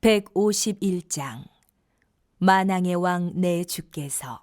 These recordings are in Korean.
151장 만왕의 왕 내 주께서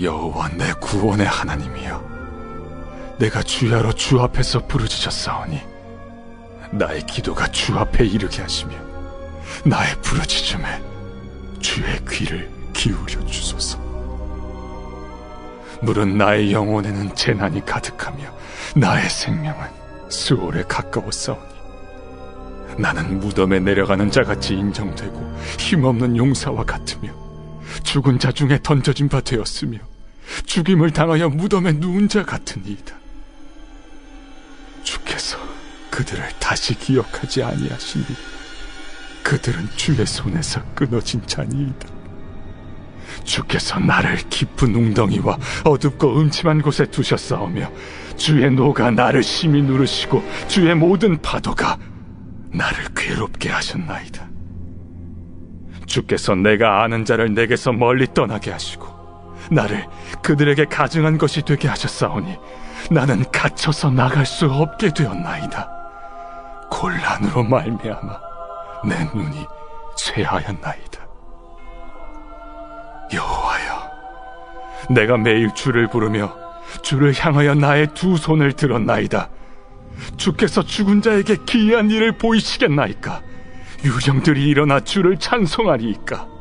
여호와 내 구원의 하나님이여, 내가 주야로 주 앞에서 부르짖었사오니 나의 기도가 주 앞에 이르게 하시며 나의 부르짖음에 주의 귀를 기울여 주소서. 물은 나의 영혼에는 재난이 가득하며 나의 생명은 수월에 가까웠사오니 나는 무덤에 내려가는 자같이 인정되고 힘없는 용사와 같으며 죽은 자 중에 던져진 바 되었으며 죽임을 당하여 무덤에 누운 자 같으니이다. 주께서 그들을 다시 기억하지 아니하시니 그들은 주의 손에서 끊어진 자니이다. 주께서 나를 깊은 웅덩이와 어둡고 음침한 곳에 두셨사오며 주의 노가 나를 심히 누르시고 주의 모든 파도가 나를 괴롭게 하셨나이다. 주께서 내가 아는 자를 내게서 멀리 떠나게 하시고 나를 그들에게 가증한 것이 되게 하셨사오니 나는 갇혀서 나갈 수 없게 되었나이다. 곤란으로 말미암아 내 눈이 쇠하였나이다. 여호와여, 내가 매일 주를 부르며 주를 향하여 나의 두 손을 들었나이다. 주께서 죽은 자에게 기이한 일을 보이시겠나이까? 유령들이 일어나 주를 찬송하리이까?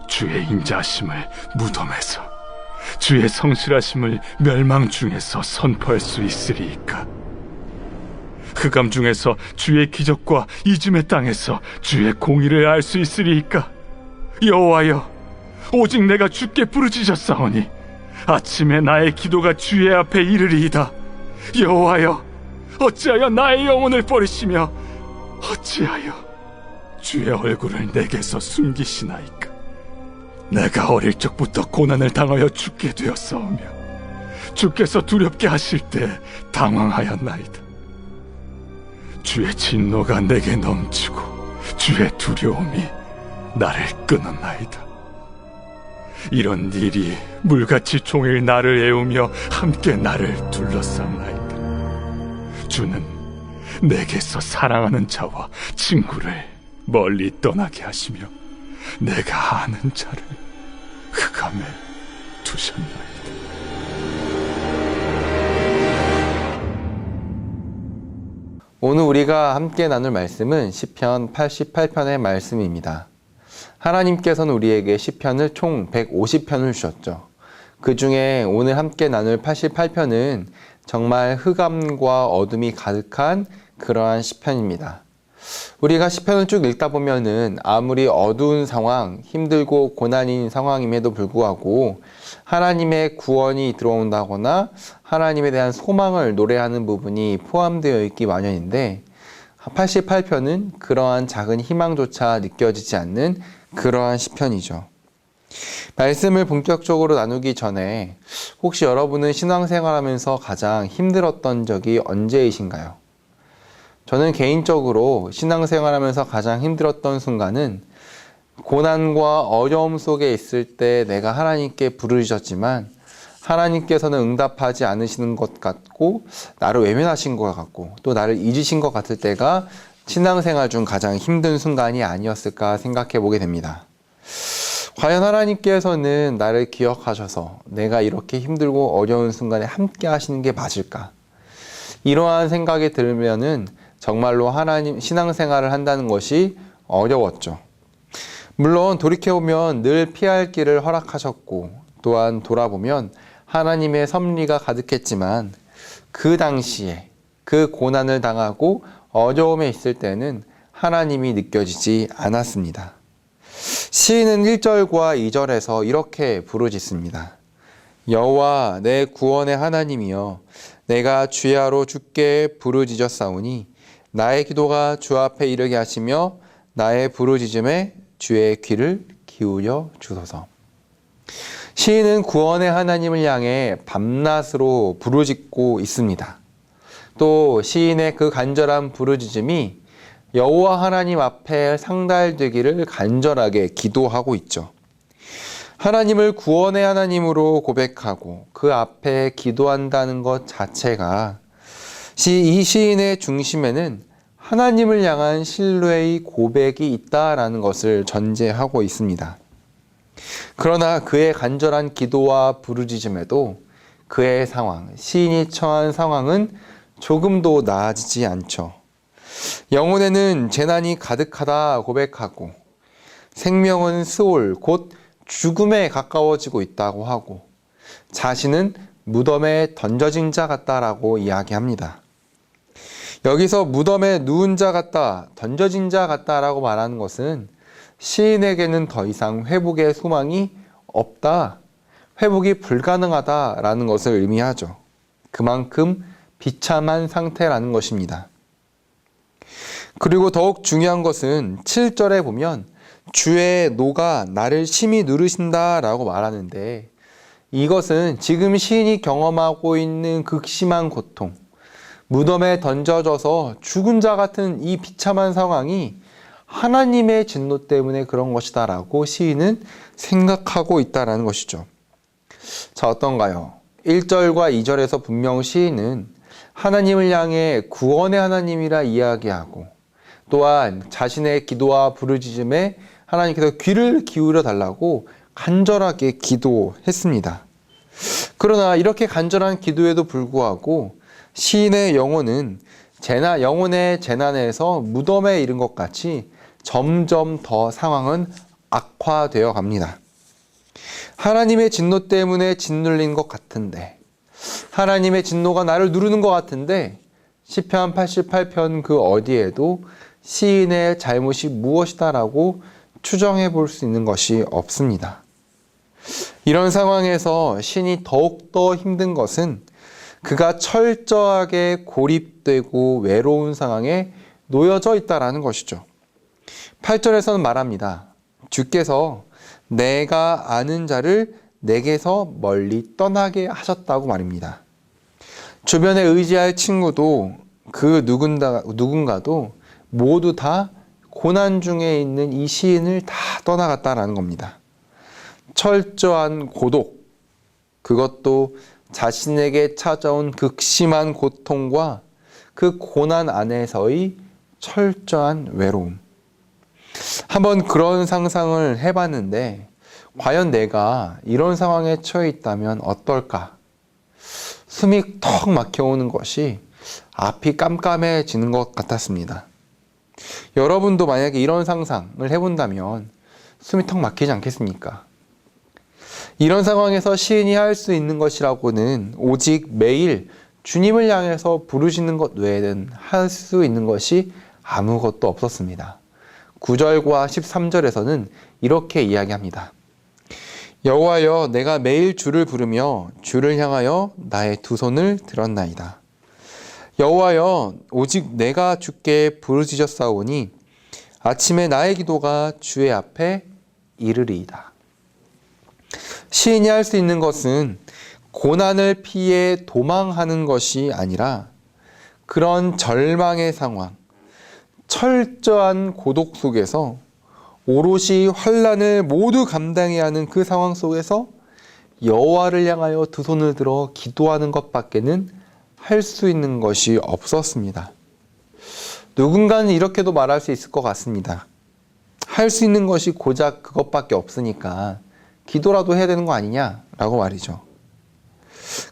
주의 인자하심을 무덤에서, 주의 성실하심을 멸망 중에서 선포할 수 있으리이까? 흑암 중에서 주의 기적과 이즘의 땅에서 주의 공의를 알 수 있으리이까? 여호와여, 오직 내가 주께 부르짖었사오니 아침에 나의 기도가 주의 앞에 이르리이다. 여호와여, 어찌하여 나의 영혼을 버리시며 어찌하여 주의 얼굴을 내게서 숨기시나이까? 내가 어릴 적부터 고난을 당하여 죽게 되었사오며 주께서 두렵게 하실 때 당황하였나이다. 주의 진노가 내게 넘치고 주의 두려움이 나를 끊었나이다. 이런 일이 물같이 종일 나를 애우며 함께 나를 둘러쌌나이다. 주는 내게서 사랑하는 자와 친구를 멀리 떠나게 하시며 내가 아는 자를 흑암에 두셨나이다. 오늘 우리가 함께 나눌 말씀은 시편 88편의 말씀입니다. 하나님께서는 우리에게 시편을 총 150편을 주셨죠. 그 중에 오늘 함께 나눌 88편은 정말 흑암과 어둠이 가득한 그러한 시편입니다. 우리가 시편을 쭉 읽다 보면은 아무리 어두운 상황, 힘들고 고난인 상황임에도 불구하고 하나님의 구원이 들어온다거나 하나님에 대한 소망을 노래하는 부분이 포함되어 있기 마련인데 88편은 그러한 작은 희망조차 느껴지지 않는 그러한 시편이죠. 말씀을 본격적으로 나누기 전에 혹시 여러분은 신앙생활하면서 가장 힘들었던 적이 언제이신가요? 저는 개인적으로 신앙생활하면서 가장 힘들었던 순간은 고난과 어려움 속에 있을 때 내가 하나님께 부르짖었지만 하나님께서는 응답하지 않으시는 것 같고 나를 외면하신 것 같고 또 나를 잊으신 것 같을 때가 신앙생활 중 가장 힘든 순간이 아니었을까 생각해 보게 됩니다. 과연 하나님께서는 나를 기억하셔서 내가 이렇게 힘들고 어려운 순간에 함께 하시는 게 맞을까? 이러한 생각이 들면은 정말로 하나님 신앙생활을 한다는 것이 어려웠죠. 물론 돌이켜보면 늘 피할 길을 허락하셨고 또한 돌아보면 하나님의 섭리가 가득했지만 그 당시에 그 고난을 당하고 어려움에 있을 때는 하나님이 느껴지지 않았습니다. 시인은 1절과 2절에서 이렇게 부르짖습니다. 여호와 내 구원의 하나님이여 내가 주야로 주께 부르짖었사오니 나의 기도가 주 앞에 이르게 하시며 나의 부르짖음에 주의 귀를 기울여 주소서. 시인은 구원의 하나님을 향해 밤낮으로 부르짖고 있습니다. 또 시인의 그 간절한 부르짖음이 여호와 하나님 앞에 상달되기를 간절하게 기도하고 있죠. 하나님을 구원의 하나님으로 고백하고 그 앞에 기도한다는 것 자체가 이 시인의 중심에는 하나님을 향한 신뢰의 고백이 있다라는 것을 전제하고 있습니다. 그러나 그의 간절한 기도와 부르짖음에도 그의 상황, 시인이 처한 상황은 조금도 나아지지 않죠. 영혼에는 재난이 가득하다 고백하고 생명은 스올, 곧 죽음에 가까워지고 있다고 하고 자신은 무덤에 던져진 자 같다라고 이야기합니다. 여기서 무덤에 누운 자 같다, 던져진 자 같다라고 말하는 것은 시인에게는 더 이상 회복의 소망이 없다, 회복이 불가능하다라는 것을 의미하죠. 그만큼 비참한 상태라는 것입니다. 그리고 더욱 중요한 것은 7절에 보면 주의 노가 나를 심히 누르신다라고 말하는데 이것은 지금 시인이 경험하고 있는 극심한 고통, 무덤에 던져져서 죽은 자 같은 이 비참한 상황이 하나님의 진노 때문에 그런 것이다라고 시인은 생각하고 있다라는 것이죠. 자, 어떤가요? 1절과 2절에서 분명 시인은 하나님을 향해 구원의 하나님이라 이야기하고 또한 자신의 기도와 부르짖음에 하나님께서 귀를 기울여 달라고 간절하게 기도했습니다. 그러나 이렇게 간절한 기도에도 불구하고 시인의 영혼은 영혼의 재난에서 무덤에 이른 것 같이 점점 더 상황은 악화되어 갑니다. 하나님의 진노 때문에 짓눌린 것 같은데, 하나님의 진노가 나를 누르는 것 같은데 시편 88편 그 어디에도 시인의 잘못이 무엇이다라고 추정해 볼 수 있는 것이 없습니다. 이런 상황에서 시인이 더욱더 힘든 것은 그가 철저하게 고립되고 외로운 상황에 놓여져 있다라는 것이죠. 8절에서는 말합니다. 주께서 내가 아는 자를 내게서 멀리 떠나게 하셨다고 말입니다. 주변에 의지할 친구도 그 누군가도 모두 다 고난 중에 있는 이 시인을 다 떠나갔다라는 겁니다. 철저한 고독, 그것도 자신에게 찾아온 극심한 고통과 그 고난 안에서의 철저한 외로움. 한번 그런 상상을 해봤는데 과연 내가 이런 상황에 처해 있다면 어떨까? 숨이 턱 막혀오는 것이 앞이 깜깜해지는 것 같았습니다. 여러분도 만약에 이런 상상을 해본다면 숨이 턱 막히지 않겠습니까? 이런 상황에서 시인이 할 수 있는 것이라고는 오직 매일 주님을 향해서 부르시는 것 외에는 할 수 있는 것이 아무것도 없었습니다. 9절과 13절에서는 이렇게 이야기합니다. 여호와여, 내가 매일 주를 부르며 주를 향하여 나의 두 손을 들었나이다. 여호와여, 오직 내가 주께 부르짖었사오니 아침에 나의 기도가 주의 앞에 이르리이다. 시인이 할 수 있는 것은 고난을 피해 도망하는 것이 아니라 그런 절망의 상황, 철저한 고독 속에서 오롯이 환난을 모두 감당해야 하는 그 상황 속에서 여호와를 향하여 두 손을 들어 기도하는 것밖에는 할 수 있는 것이 없었습니다. 누군가는 이렇게도 말할 수 있을 것 같습니다. 할 수 있는 것이 고작 그것밖에 없으니까 기도라도 해야 되는 거 아니냐라고 말이죠.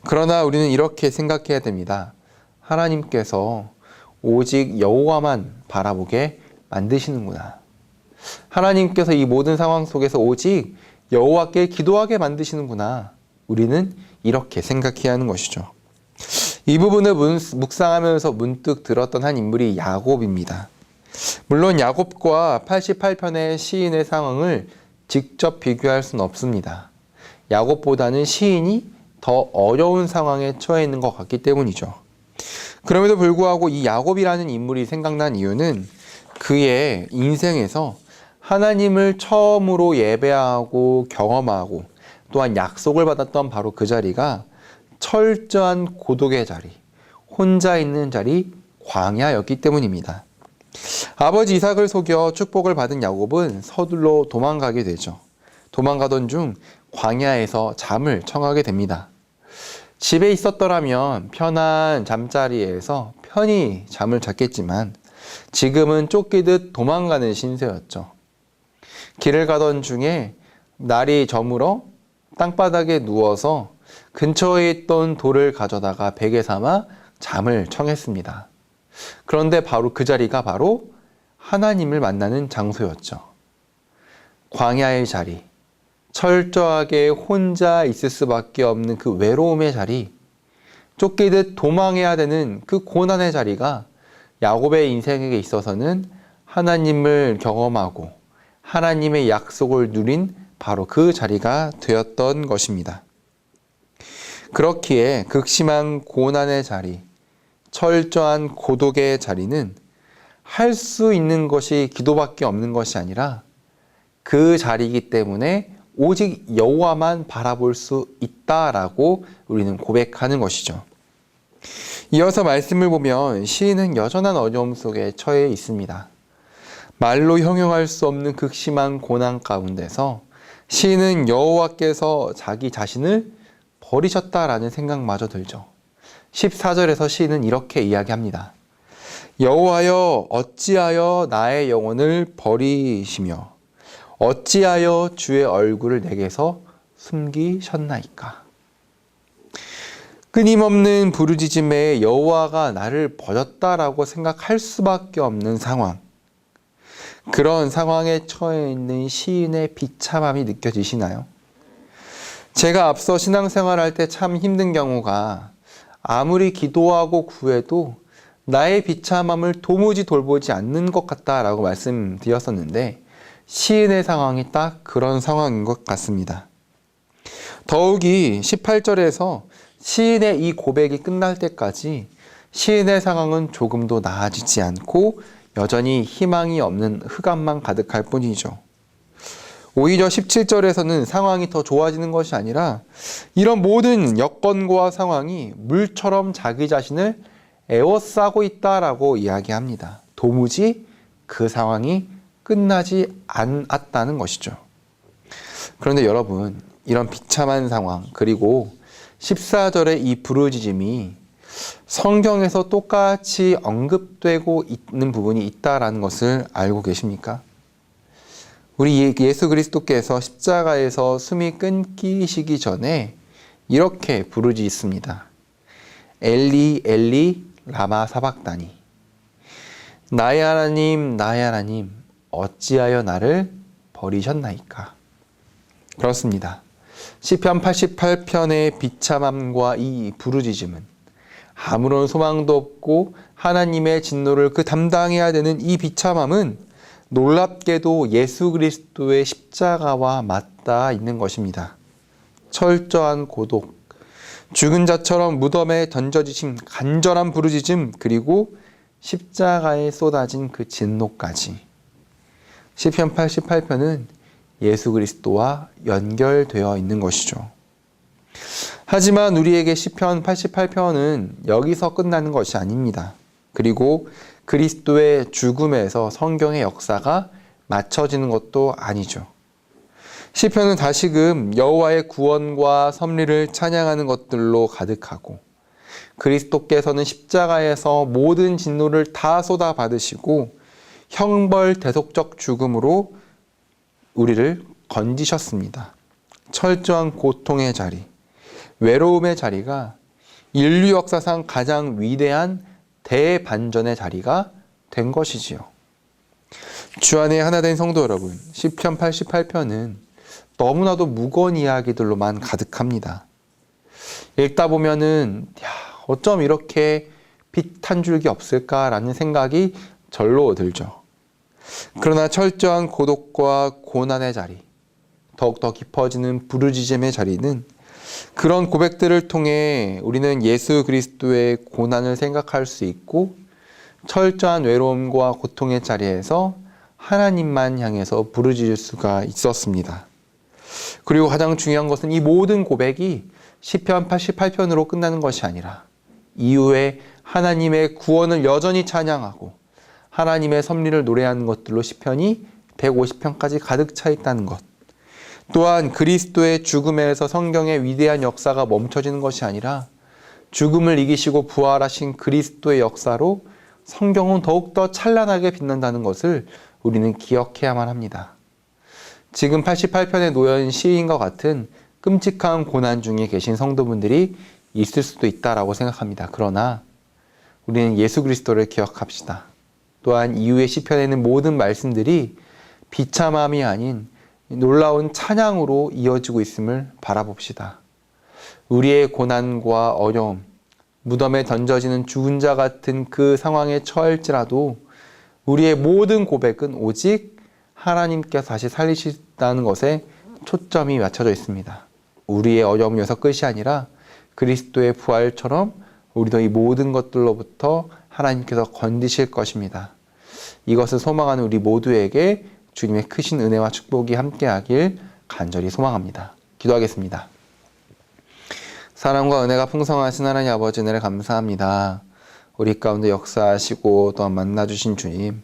그러나 우리는 이렇게 생각해야 됩니다. 하나님께서 오직 여호와만 바라보게 만드시는구나. 하나님께서 이 모든 상황 속에서 오직 여호와께 기도하게 만드시는구나. 우리는 이렇게 생각해야 하는 것이죠. 이 부분을 묵상하면서 문득 들었던 한 인물이 야곱입니다. 물론 야곱과 88편의 시인의 상황을 직접 비교할 수는 없습니다. 야곱보다는 시인이 더 어려운 상황에 처해 있는 것 같기 때문이죠. 그럼에도 불구하고 이 야곱이라는 인물이 생각난 이유는 그의 인생에서 하나님을 처음으로 예배하고 경험하고 또한 약속을 받았던 바로 그 자리가 철저한 고독의 자리, 혼자 있는 자리, 광야였기 때문입니다. 아버지 이삭을 속여 축복을 받은 야곱은 서둘러 도망가게 되죠. 도망가던 중 광야에서 잠을 청하게 됩니다. 집에 있었더라면 편한 잠자리에서 편히 잠을 잤겠지만 지금은 쫓기듯 도망가는 신세였죠. 길을 가던 중에 날이 저물어 땅바닥에 누워서 근처에 있던 돌을 가져다가 베개 삼아 잠을 청했습니다. 그런데 바로 그 자리가 바로 하나님을 만나는 장소였죠. 광야의 자리, 철저하게 혼자 있을 수밖에 없는 그 외로움의 자리, 쫓기듯 도망해야 되는 그 고난의 자리가 야곱의 인생에 있어서는 하나님을 경험하고 하나님의 약속을 누린 바로 그 자리가 되었던 것입니다. 그렇기에 극심한 고난의 자리, 철저한 고독의 자리는 할 수 있는 것이 기도밖에 없는 것이 아니라 그 자리이기 때문에 오직 여호와만 바라볼 수 있다라고 우리는 고백하는 것이죠. 이어서 말씀을 보면 시인은 여전한 어려움 속에 처해 있습니다. 말로 형용할 수 없는 극심한 고난 가운데서 시인은 여호와께서 자기 자신을 버리셨다라는 생각마저 들죠. 14절에서 시인은 이렇게 이야기합니다. 여호와여, 어찌하여 나의 영혼을 버리시며 어찌하여 주의 얼굴을 내게서 숨기셨나이까. 끊임없는 부르짖음에 여호와가 나를 버렸다라고 생각할 수밖에 없는 상황, 그런 상황에 처해 있는 시인의 비참함이 느껴지시나요? 제가 앞서 신앙생활할 때 참 힘든 경우가 아무리 기도하고 구해도 나의 비참함을 도무지 돌보지 않는 것 같다라고 말씀드렸었는데 시인의 상황이 딱 그런 상황인 것 같습니다. 더욱이 18절에서 시인의 이 고백이 끝날 때까지 시인의 상황은 조금도 나아지지 않고 여전히 희망이 없는 흑암만 가득할 뿐이죠. 오히려 17절에서는 상황이 더 좋아지는 것이 아니라 이런 모든 여건과 상황이 물처럼 자기 자신을 에워싸고 있다라고 이야기합니다. 도무지 그 상황이 끝나지 않았다는 것이죠. 그런데 여러분, 이런 비참한 상황, 그리고 14절의 이 부르짖음이 성경에서 똑같이 언급되고 있는 부분이 있다라는 것을 알고 계십니까? 우리 예수 그리스도께서 십자가에서 숨이 끊기시기 전에 이렇게 부르짖습니다. 엘리 엘리 라마 사박다니. 나의 하나님 나의 하나님 어찌하여 나를 버리셨나이까. 그렇습니다. 시편 88편의 비참함과 이 부르짖음은 아무런 소망도 없고 하나님의 진노를 담당해야 되는 이 비참함은 놀랍게도 예수 그리스도의 십자가와 맞닿아 있는 것입니다. 철저한 고독, 죽은 자처럼 무덤에 던져지신 간절한 부르짖음, 그리고 십자가에 쏟아진 그 진노까지. 시편 88편은 예수 그리스도와 연결되어 있는 것이죠. 하지만 우리에게 시편 88편은 여기서 끝나는 것이 아닙니다. 그리고 그리스도의 죽음에서 성경의 역사가 맞춰지는 것도 아니죠. 시편은 다시금 여호와의 구원과 섭리를 찬양하는 것들로 가득하고 그리스도께서는 십자가에서 모든 진노를 다 쏟아받으시고 형벌 대속적 죽음으로 우리를 건지셨습니다. 철저한 고통의 자리, 외로움의 자리가 인류 역사상 가장 위대한 대반전의 자리가 된 것이지요. 주 안에 하나 된 성도 여러분, 시편 88편은 너무나도 무거운 이야기들로만 가득합니다. 읽다 보면은 어쩜 이렇게 빛 한 줄기 없을까라는 생각이 절로 들죠. 그러나 철저한 고독과 고난의 자리, 더욱더 깊어지는 부르짖음의 자리는 그런 고백들을 통해 우리는 예수 그리스도의 고난을 생각할 수 있고 철저한 외로움과 고통의 자리에서 하나님만 향해서 부르짖을 수가 있었습니다. 그리고 가장 중요한 것은 이 모든 고백이 시편 88편으로 끝나는 것이 아니라 이후에 하나님의 구원을 여전히 찬양하고 하나님의 섭리를 노래하는 것들로 시편이 150편까지 가득 차 있다는 것. 또한 그리스도의 죽음에서 성경의 위대한 역사가 멈춰지는 것이 아니라 죽음을 이기시고 부활하신 그리스도의 역사로 성경은 더욱더 찬란하게 빛난다는 것을 우리는 기억해야만 합니다. 지금 88편에 놓여있는 시인과 같은 끔찍한 고난 중에 계신 성도분들이 있을 수도 있다라고 생각합니다. 그러나 우리는 예수 그리스도를 기억합시다. 또한 이후의 시편에는 모든 말씀들이 비참함이 아닌 놀라운 찬양으로 이어지고 있음을 바라봅시다. 우리의 고난과 어려움, 무덤에 던져지는 죽은 자 같은 그 상황에 처할지라도 우리의 모든 고백은 오직 하나님께서 다시 살리시다는 것에 초점이 맞춰져 있습니다. 우리의 어려움이 여기서 끝이 아니라 그리스도의 부활처럼 우리도 이 모든 것들로부터 하나님께서 건지실 것입니다. 이것을 소망하는 우리 모두에게 주님의 크신 은혜와 축복이 함께하길 간절히 소망합니다. 기도하겠습니다. 사랑과 은혜가 풍성하신 하나님 아버지 은혜를 감사합니다. 우리 가운데 역사하시고 또한 만나주신 주님,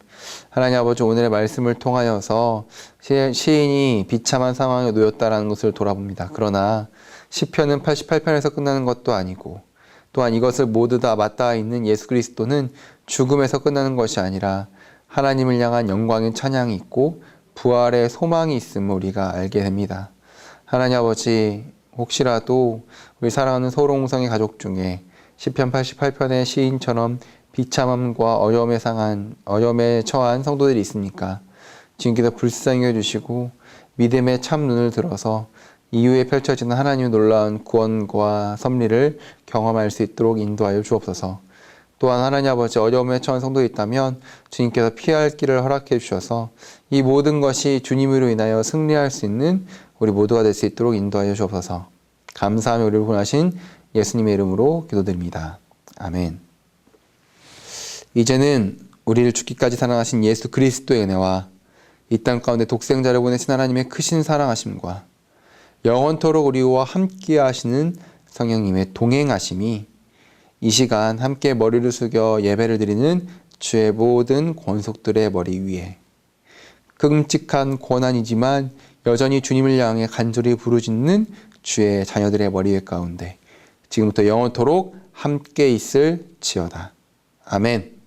하나님 아버지 오늘의 말씀을 통하여서 시인이 비참한 상황에 놓였다라는 것을 돌아봅니다. 그러나 시편은 88편에서 끝나는 것도 아니고 또한 이것을 모두 다 맞닿아 있는 예수 그리스도는 죽음에서 끝나는 것이 아니라 하나님을 향한 영광의 찬양이 있고 부활의 소망이 있음을 우리가 알게 됩니다. 하나님 아버지, 혹시라도 우리 사랑하는 서울홍성의 가족 중에 시편 88편의 시인처럼 비참함과 어려움에 처한 성도들이 있습니까? 주님께서 불쌍히 여주시고 믿음의 참 눈을 들어서 이후에 펼쳐지는 하나님의 놀라운 구원과 섭리를 경험할 수 있도록 인도하여 주옵소서. 또한 하나님 아버지, 어려움에 처한 성도가 있다면 주님께서 피할 길을 허락해 주셔서 이 모든 것이 주님으로 인하여 승리할 수 있는 우리 모두가 될 수 있도록 인도하여 주옵소서. 감사하며 우리를 구원하신 예수님의 이름으로 기도드립니다. 아멘. 이제는 우리를 죽기까지 사랑하신 예수 그리스도의 은혜와 이 땅 가운데 독생자를 보내신 하나님의 크신 사랑하심과 영원토록 우리와 함께 하시는 성령님의 동행하심이 이 시간 함께 머리를 숙여 예배를 드리는 주의 모든 권속들의 머리 위에 끔찍한 고난이지만 여전히 주님을 향해 간절히 부르짖는 주의 자녀들의 머리 위 가운데 지금부터 영원토록 함께 있을지어다. 아멘.